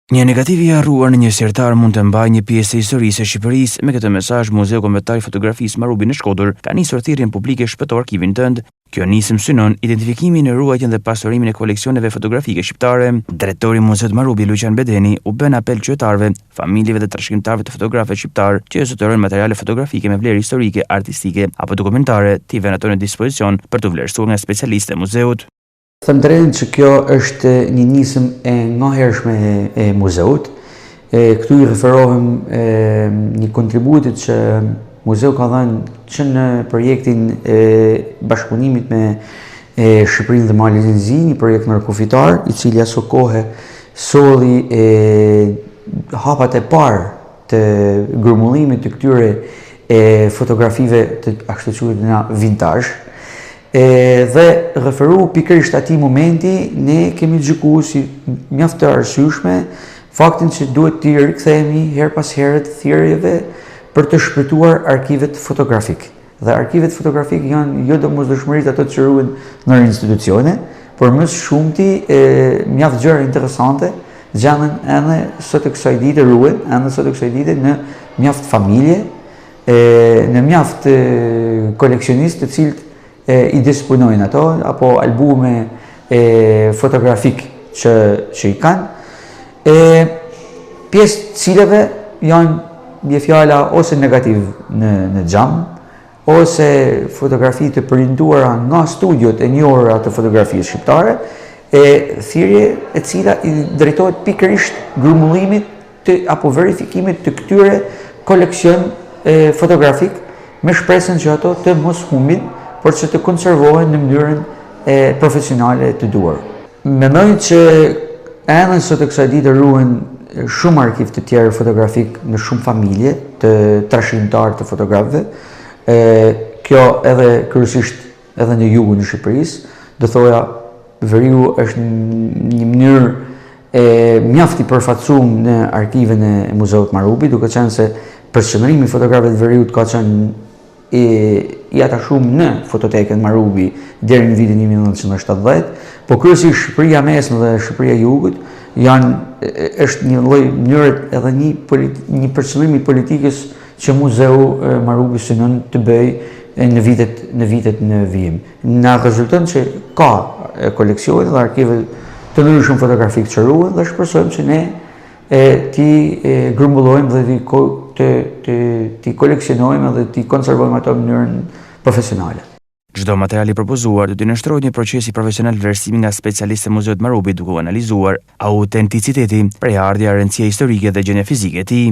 Një negativ i harruar në një sirtar mund të mbajë një pjesë të historisë së Shqipërisë. Me këtë mesazh, Muzeu Kombëtar i Fotografisë Marubi në Shkodër ka nisur thirrjen publike shpëto arkivin tënd. Kjo nisëm synon identifikimin, ruajtjen dhe pasurimin e koleksioneve fotografike shqiptare. Drejtori i Muzeut Marubi, Lucian Bedeni, u bën apel qytetarëve, familjeve dhe trashëgimtarëve të fotografëve shqiptar që zotërojnë materiale fotografike me vlerë historike, artistike apo dokumentare, t'i vënë ato në dispozicion për të vlerësuar nga specialistë e muzeut. Them drejtën që kjo është një nisëm e ngahershme e muzeut. Këtu i referohem një kontributit që muzeu ka dhënë që në projektin e bashkëpunimit me Shqipërinë dhe Malin e Zi, një projekt mërkufitar, i cili aso kohë solli hapat e parë të grumbullimit të këtyre fotografive të ashtu quajtura vintage. Dhe referu pikërisht atij momenti, ne kemi gjykuar si mjaft të arsyeshme faktin që duhet të rikthehemi her pas here të thirrjeve për të shpëtuar arkivet fotografik. Dhe arkivet fotografik janë jo domosdoshmërisht ato që ruhen në institucione, por më shumti mjaft gjëra interesante gjahen edhe sot e kësaj dite ruhen, edhe sot e kësaj dite në mjaft familje, në mjaft koleksionistë të cilët i disponojnë ato, apo albume fotografik që i kanë. Pjesë cilëve janë një fjala ose negativ në xham, ose fotografi të printuara nga studiot e njohura të fotografisë shqiptare, thirrje e cila i drejtohet pikërisht grumbullimit apo verifikimit të këtyre koleksion fotografik me shpresën që ato të mos humbin, por që të konservohen në mënyrën profesionale të duar. Mendoj që edhe sot e kësaj dite ruhen shumë arkiv të tjerë fotografik në shumë familje të trashëgimtar të fotografëve. Kjo edhe kryesisht edhe në jugun e Shqipërisë, do thoja veriu është një mënyrë mjaft i përfaqësuar në arkiven e Muzeut Marubi, duke qenë se përqendrimi i fotografëve të veriut ka qenë i ata shumë në fototekën Marubi deri në vitin 1970, po kryesisht Shqipëria mesme dhe Shqipëria jugut është një lloj mënyre edhe një përqendrim i politikës që Muzeu Marubi synon të bëjë në vitet në vijim. Na rezulton që ka koleksione dhe arkive të ndryshëm fotografik që ruhen dhe shpresojmë që ne ti grumbullojmë dhe ti koleksionojmë dhe ti konservojmë ato në mënyrën profesionale. Çdo material i propozuar do të nënshtrohet një procesi profesional vlerësimi nga specialistë e Muzeut Marubi duke analizuar autenticiteti, prejardhja, rëndësia historike dhe gjendja fizike e tij.